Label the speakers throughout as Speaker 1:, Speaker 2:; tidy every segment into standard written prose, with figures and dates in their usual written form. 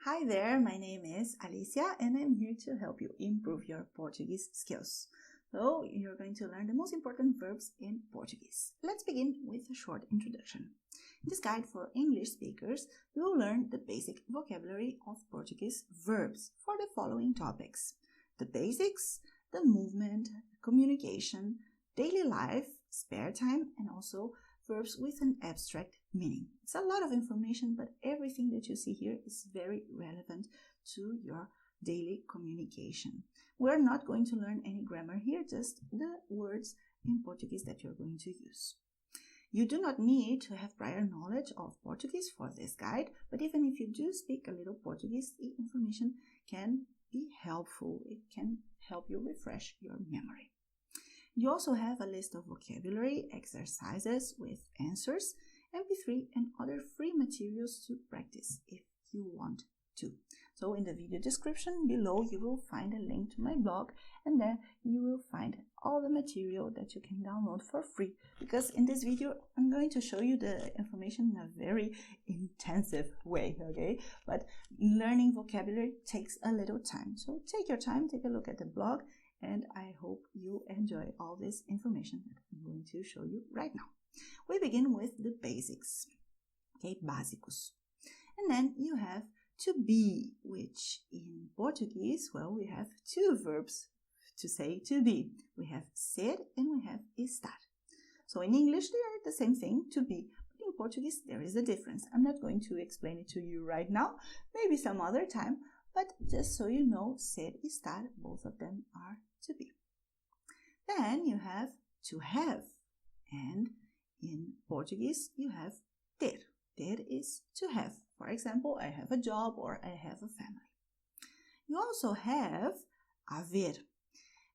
Speaker 1: Hi there, my name is Alicia and I'm here to help you improve your Portuguese skills. So you're going to learn the most important verbs in Portuguese. Let's begin with a short introduction. In this guide for English speakers, you will learn the basic vocabulary of Portuguese verbs for the following topics: the basics, the movement, communication, daily life, spare time, and also verbs with an abstract meaning. It's a lot of information, but everything that you see here is very relevant to your daily communication. We're not going to learn any grammar here, just the words in Portuguese that you're going to use. You do not need to have prior knowledge of Portuguese for this guide, but even if you do speak a little Portuguese, the information can be helpful. It can help you refresh your memory. You also have a list of vocabulary, exercises with answers, MP3 and other free materials to practice if you want to. So in the video description below you will find a link to my blog, and there you will find all the material that you can download for free, because in this video I'm going to show you the information in a very intensive way, okay? But learning vocabulary takes a little time, so take your time, take a look at the blog, and I hope you enjoy all this information that I'm going to show you right now. We begin with the basics, okay, básicos. And then you have to be, which in Portuguese, well, we have two verbs to say to be. We have ser and we have estar. So in English, they are the same thing, to be. But in Portuguese, there is a difference. I'm not going to explain it to you right now, maybe some other time, but just so you know, ser, estar, both of them are to be. Then you have to have, and in Portuguese you have ter. Ter is to have. For example, I have a job or I have a family. You also have haver,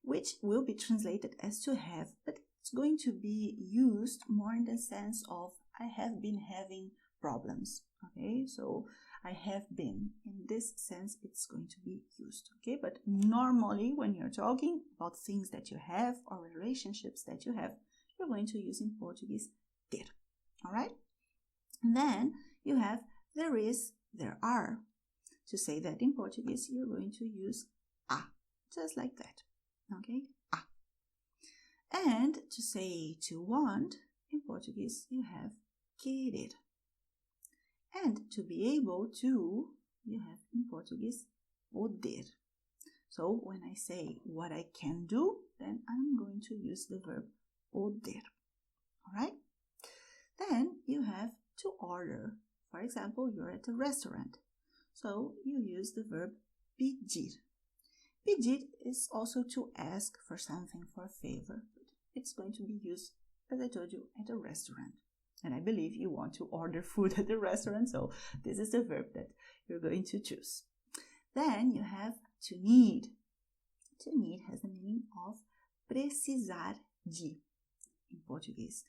Speaker 1: which will be translated as to have, but it's going to be used more in the sense of I have been having problems. Okay, so I have been. In this sense, it's going to be used. Okay, but normally when you're talking about things that you have or relationships that you have, you're going to use in Portuguese ter. All right? And then you have there is, there are. To say that in Portuguese, you're going to use a, just like that. Okay, a. And to say to want, in Portuguese, you have querer. And to be able to, you have in Portuguese, poder. So when I say what I can do, then I'm going to use the verb poder. All right? Then you have to order. For example, you're at a restaurant. So you use the verb pedir. Pedir is also to ask for something, for a favor. But it's going to be used, as I told you, at a restaurant. And I believe you want to order food at the restaurant, so this is the verb that you're going to choose. Then you have to need. To need has the meaning of precisar de in Portuguese.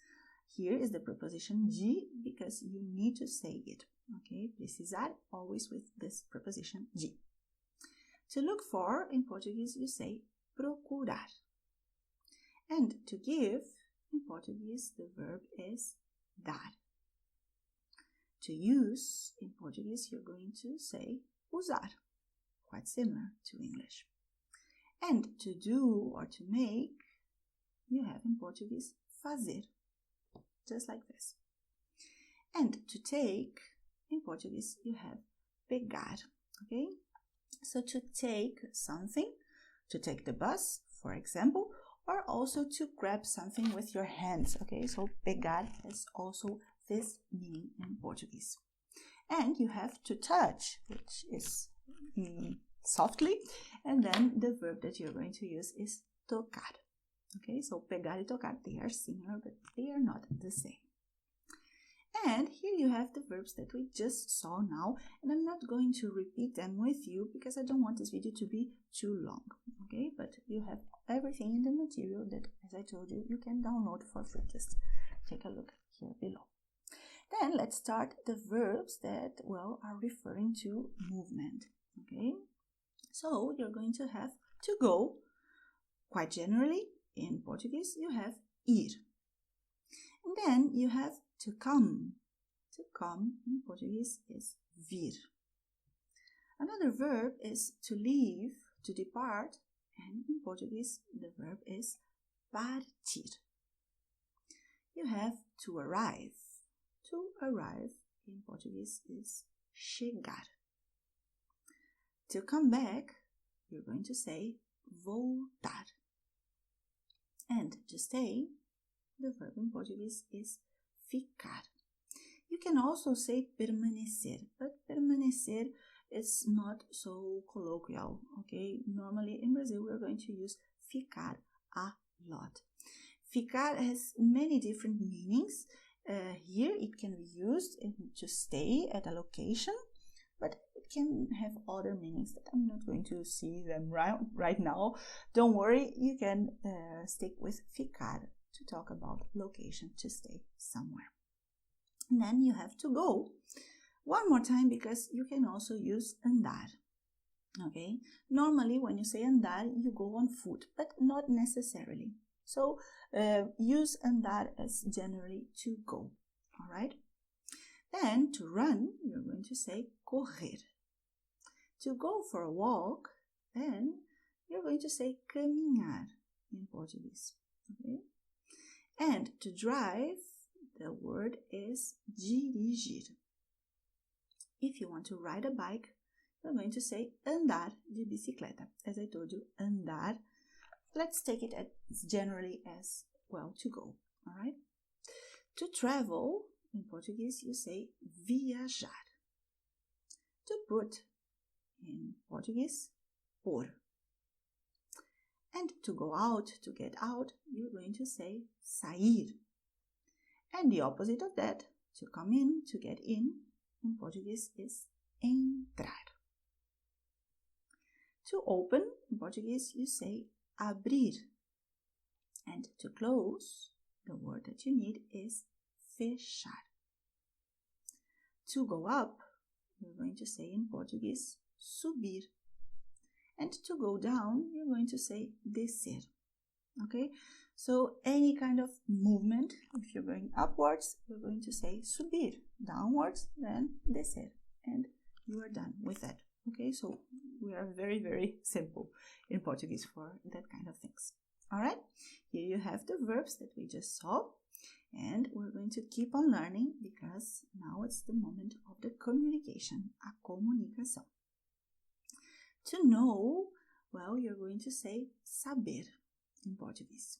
Speaker 1: Here is the preposition de because you need to say it. Okay, precisar, always with this preposition de. To look for, in Portuguese, you say procurar. And to give, in Portuguese, the verb is dar. To use, in Portuguese, you're going to say usar, quite similar to English. And to do or to make, you have in Portuguese fazer, just like this. And to take, in Portuguese, you have pegar, okay? So to take something, to take the bus, for example, or also to grab something with your hands, okay? So pegar has also this meaning in Portuguese. And you have to touch, which is softly, and then the verb that you're going to use is tocar. Okay, so pegar y tocar, they are similar, but they are not the same. And here you have the verbs that we just saw now, and I'm not going to repeat them with you because I don't want this video to be too long, okay? But you have everything in the material that, as I told you, you can download for free. Just take a look here below. Then let's start the verbs that, well, are referring to movement, okay? So you're going to have to go. Quite generally, in Portuguese, you have ir. And then you have to come. To come in Portuguese is vir. Another verb is to leave, to depart, and in Portuguese the verb is partir. You have to arrive. To arrive in Portuguese is chegar. To come back, you're going to say voltar. And to stay, the verb in Portuguese is ficar. You can also say permanecer, but permanecer is not so colloquial, okay? Normally in Brazil, we're going to use ficar a lot. Ficar has many different meanings. Here it can be used to stay at a location, but it can have other meanings that I'm not going to see them right now. Don't worry, you can stick with ficar to talk about location, to stay somewhere. And then you have to go. One more time, because you can also use andar. Okay, normally when you say andar, you go on foot, but not necessarily. So use andar as generally to go. All right. Then to run, you're going to say correr. To go for a walk, then you're going to say caminhar in Portuguese. Okay. And to drive, the word is dirigir. If you want to ride a bike, you're going to say andar de bicicleta. As I told you, andar. Let's take it as generally as, well, to go. All right? To travel, in Portuguese, you say viajar. To put, in Portuguese, pôr. And to go out, to get out, you're going to say sair. And the opposite of that, to come in, to get in Portuguese is entrar. To open, in Portuguese, you say abrir. And to close, the word that you need is fechar. To go up, you're going to say in Portuguese subir. And to go down, you're going to say descer. Okay? So any kind of movement, if you're going upwards, you're going to say subir. Downwards, then descer. And you are done with that. Okay? So we are very, very simple in Portuguese for that kind of things. All right? Here you have the verbs that we just saw. And we're going to keep on learning because now it's the moment of the communication, a comunicação. To know, well, you're going to say saber in Portuguese.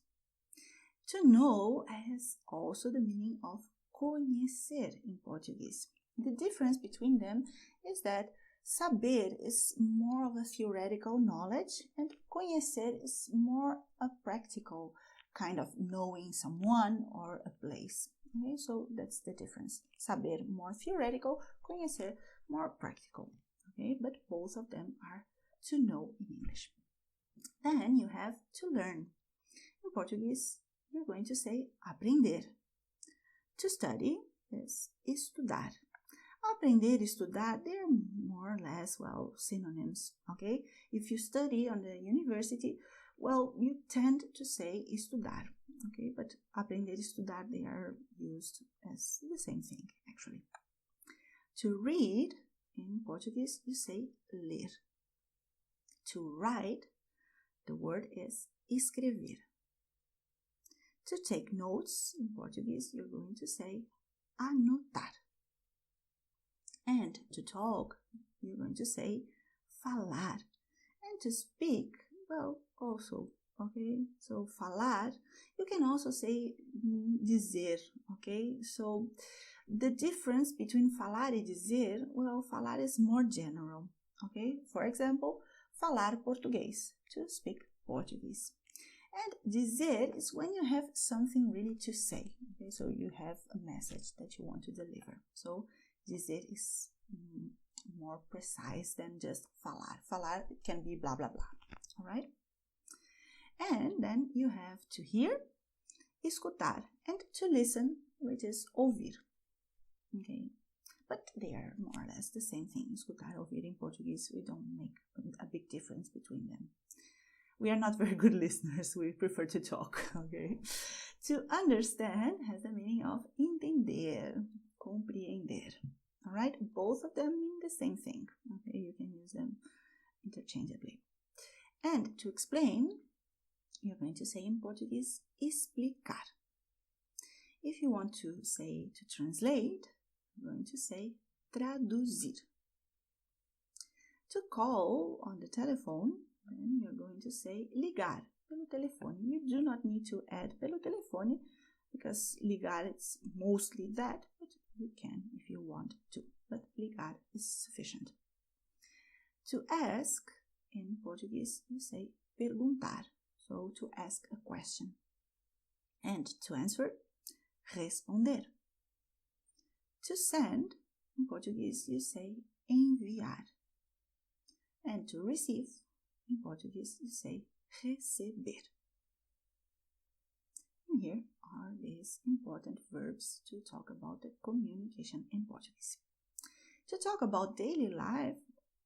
Speaker 1: To know has also the meaning of conhecer in Portuguese. The difference between them is that saber is more of a theoretical knowledge and conhecer is more a practical kind of knowing someone or a place. Okay, so that's the difference. Saber more theoretical, conhecer more practical. Okay, but both of them are to know in English. Then you have to learn. In Portuguese, you're going to say aprender. To study is estudar. Aprender, estudar, they're more or less, well, synonyms, okay? If you study on the university, well, you tend to say estudar, okay? But aprender, estudar, they are used as the same thing, actually. To read, in Portuguese, you say ler. To write, the word is escrever. To take notes, in Portuguese, you're going to say anotar. And to talk, you're going to say falar. And to speak, well, also, okay? So falar, you can also say dizer, okay? So the difference between falar and dizer, well, falar is more general, okay? For example, falar português, to speak Portuguese. And dizer is when you have something really to say, okay? So you have a message that you want to deliver. So dizer is more precise than just falar. Falar can be blah, blah, blah, all right? And then you have to hear, escutar, and to listen, which is ouvir, okay? But they are more or less the same thing. Escutar, ouvir in Portuguese, we don't make a big difference between them. We are not very good listeners. We prefer to talk, okay? To understand has the meaning of entender, compreender, all right? Both of them mean the same thing, okay? You can use them interchangeably. And to explain, you're going to say in Portuguese, explicar. If you want to say to translate, you're going to say traduzir. To call on the telephone, then you're going to say ligar, pelo telefone. You do not need to add pelo telefone because ligar it's mostly that, but you can if you want to. But ligar is sufficient. To ask, in Portuguese, you say perguntar, so to ask a question. And to answer, responder. To send, in Portuguese, you say enviar. And to receive, in Portuguese, you say receber. And here are these important verbs to talk about the communication in Portuguese. To talk about daily life,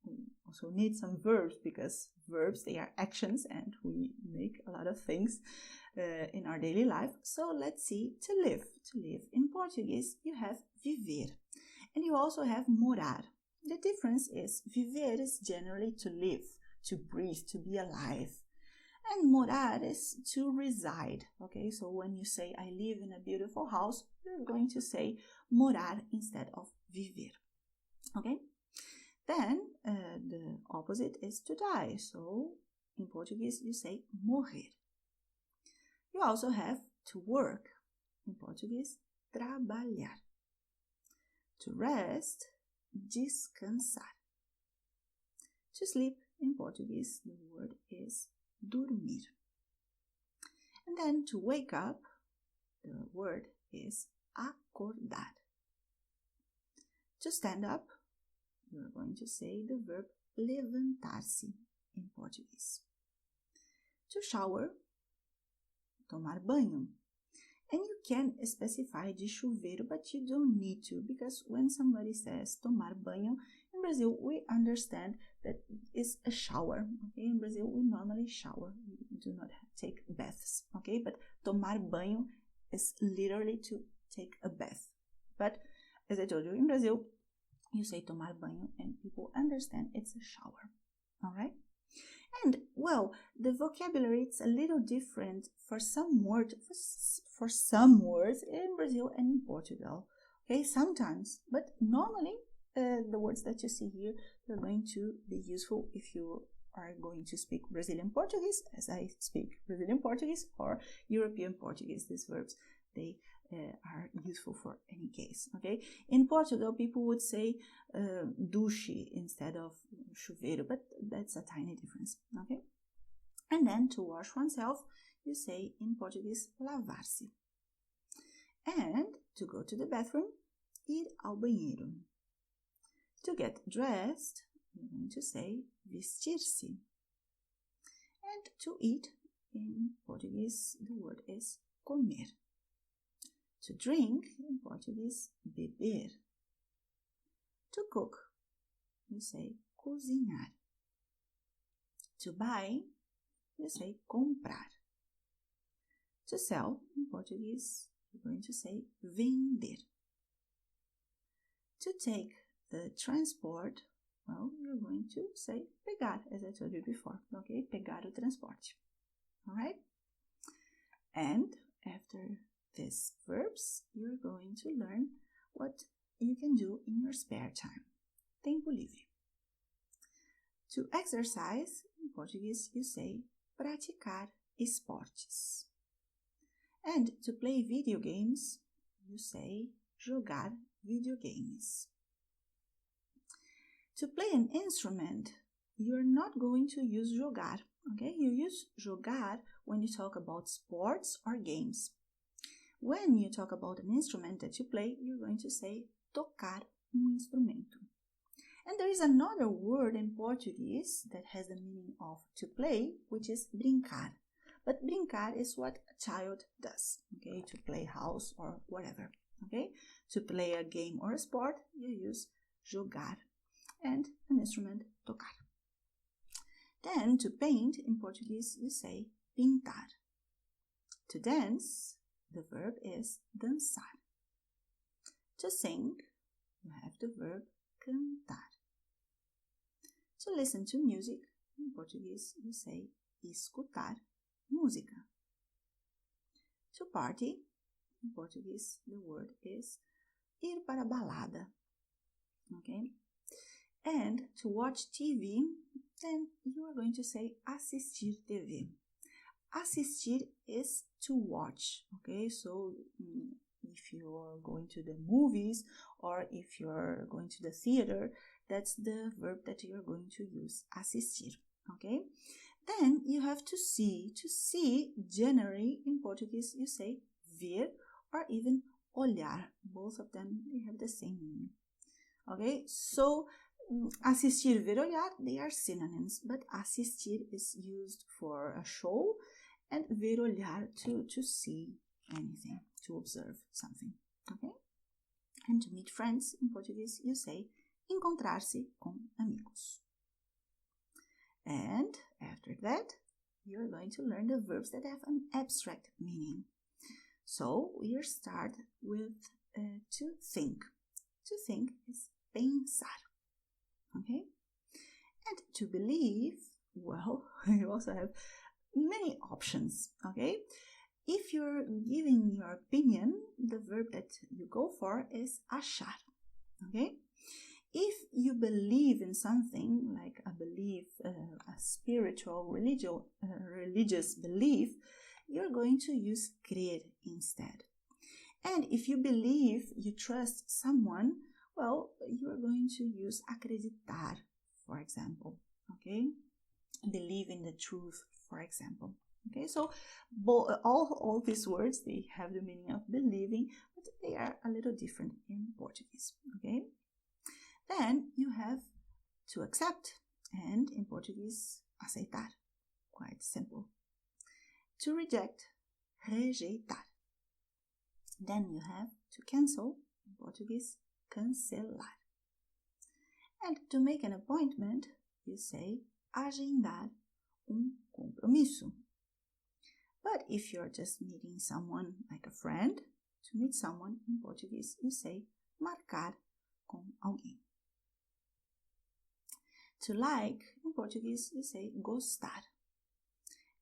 Speaker 1: we also need some verbs because verbs, they are actions and we make a lot of things in our daily life. So let's see, to live. To live in Portuguese, you have viver and you also have morar. The difference is viver is generally to live, to breathe, to be alive. And morar is to reside. Okay, so when you say I live in a beautiful house, you're going to say morar instead of viver. Okay? Then the opposite is to die. So in Portuguese you say morrer. You also have to work. In Portuguese, trabalhar. To rest, descansar. To sleep, in Portuguese, the word is dormir. And then to wake up, the word is acordar. To stand up, you're going to say the verb levantar-se in Portuguese. To shower, tomar banho. And you can specify de chuveiro, but you don't need to, because when somebody says tomar banho, in Brazil we understand that it's a shower. Okay, in Brazil we normally shower, we do not take baths. Okay, but tomar banho is literally to take a bath. But as I told you, in Brazil you say tomar banho and people understand it's a shower. All right. And, well, the vocabulary is a little different for some words in Brazil and in Portugal. Okay, sometimes, but normally the words that you see here, they're going to be useful if you are going to speak Brazilian Portuguese, as I speak Brazilian Portuguese, or European Portuguese. These verbs, they are useful for any case. Okay, in Portugal people would say duche instead of chuveiro, but that's a tiny difference. Okay, and then to wash oneself you say in Portuguese lavar-se, and to go to the bathroom, ir ao banheiro. To get dressed you're going to say vestir-se, and to eat in Portuguese the word is comer. To drink, in Portuguese, beber. To cook, you say cozinhar. To buy, you say comprar. To sell, in Portuguese, you're going to say vender. To take the transport, well, you're going to say pegar, as I told you before. Okay, pegar o transporte. All right? And after these verbs, you're going to learn what you can do in your spare time. Tempo livre. To exercise, in Portuguese, you say praticar esportes. And to play video games, you say jogar videogames. To play an instrument, you're not going to use jogar. Okay, you use jogar when you talk about sports or games. When you talk about an instrument that you play, you're going to say tocar instrumento. And there is another word in Portuguese that has the meaning of to play, which is brincar. But brincar is what a child does, okay, to play house or whatever, okay? To play a game or a sport, you use jogar, and an instrument, tocar. Then to paint, in Portuguese, you say pintar. To dance, the verb is dançar. To sing, you have the verb cantar. To listen to music, in Portuguese you say escutar música. To party, in Portuguese the word is ir para balada. Okay? And to watch TV, then you are going to say assistir TV. Assistir is to watch, okay? So if you are going to the movies or if you're going to the theater, that's the verb that you're going to use, assistir, okay? Then you have to see. To see, generally in Portuguese you say ver or even olhar. Both of them, they have the same meaning, okay? So assistir, ver, olhar, they are synonyms, but assistir is used for a show and ver, olhar to see anything, to observe something, okay? And to meet friends, in Portuguese, you say encontrar-se com amigos. And after that, you're going to learn the verbs that have an abstract meaning. So we'll start with to think. To think is pensar, okay? And to believe, well, you also have many options, okay? If you're giving your opinion, the verb that you go for is achar, okay? If you believe in something, like a belief, a spiritual, religious belief, you're going to use crer instead. And if you believe, you trust someone, well, you're going to use acreditar, for example, okay? Believe in the truth, for example. Okay, so all these words, they have the meaning of believing, but they are a little different in Portuguese, okay? Then you have to accept, and in Portuguese, aceitar, quite simple. To reject, rejeitar. Then you have to cancel, in Portuguese, cancelar. And to make an appointment, you say agendar compromisso. But if you're just meeting someone like a friend, to meet someone in Portuguese, you say marcar com alguém. To like, in Portuguese, you say gostar.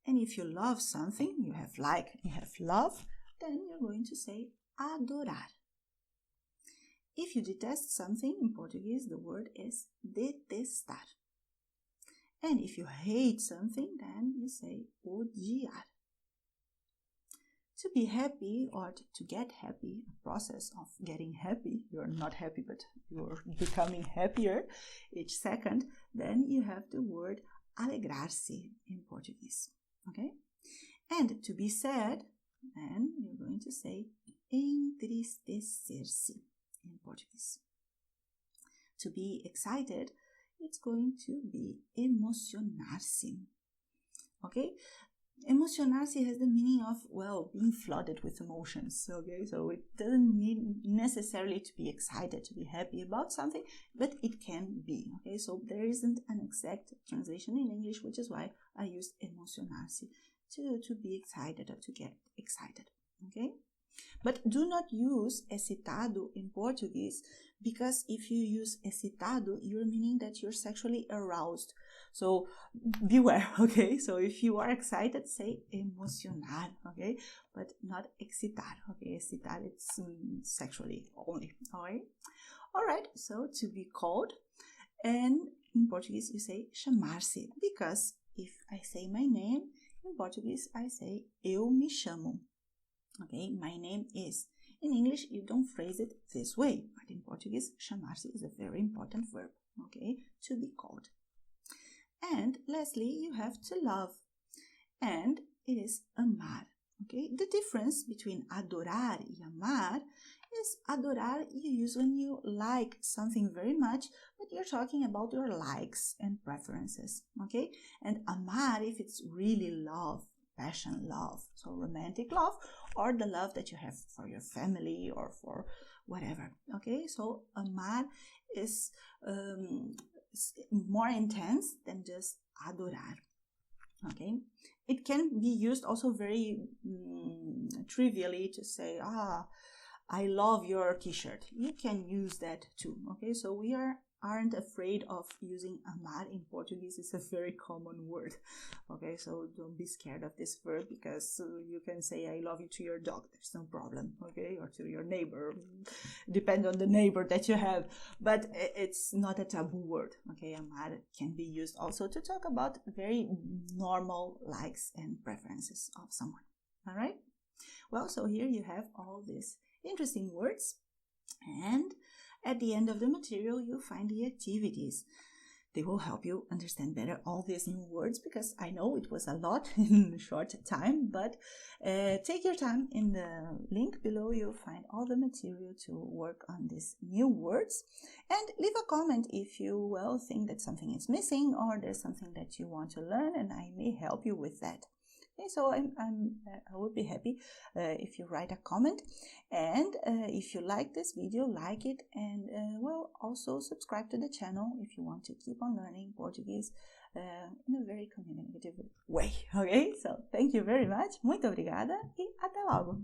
Speaker 1: And if you love something, you have like, you have love, then you're going to say adorar. If you detest something, in Portuguese, the word is detestar. And if you hate something, then you say odiar. To be happy or to get happy, a process of getting happy, you're not happy, but you're becoming happier each second, then you have the word alegrar-se in Portuguese, okay? And to be sad, then you're going to say entristecer-se in Portuguese. To be excited, it's going to be emocionar-se, okay? Emocionar-se has the meaning of, well, being flooded with emotions, okay? So it doesn't mean necessarily to be excited, to be happy about something, but it can be, okay? So there isn't an exact translation in English, which is why I used emocionar-se, to be excited or to get excited, okay? But do not use excitado in Portuguese, because if you use excitado, you're meaning that you're sexually aroused. So beware, okay? So if you are excited, say emocionar, okay? But not excitar, okay? Excitar, it's sexually only, all right? All right, so to be called, and in Portuguese you say chamar-se, because if I say my name, in Portuguese I say eu me chamo. Okay, my name is. In English, you don't phrase it this way, but in Portuguese, chamar-se is a very important verb, okay, to be called. And lastly, you have to love, and it is amar, okay? The difference between adorar and amar is adorar you use when you like something very much, but you're talking about your likes and preferences, okay? And amar, if it's really love, passion love, so romantic love, or the love that you have for your family or for whatever, okay? So amar is more intense than just adorar, okay? It can be used also very trivially to say, I love your t-shirt. You can use that too, okay? So we are aren't afraid of using amar in Portuguese. It's a very common word. Okay, so don't be scared of this verb, because you can say I love you to your dog. There's no problem, okay, or to your neighbor. Depend on the neighbor that you have, but it's not a taboo word. Okay, amar can be used also to talk about very normal likes and preferences of someone. All right. Well, so here you have all these interesting words, and at the end of the material you find the activities. They will help you understand better all these new words, because I know it was a lot in a short time, but take your time. In the link below you'll find all the material to work on these new words, and leave a comment if you think that something is missing or there's something that you want to learn, and I may help you with that. Okay, so I would be happy if you write a comment, and if you like this video, like it, and also subscribe to the channel if you want to keep on learning Portuguese in a very communicative way. Okay, so thank you very much, muito obrigada e até logo!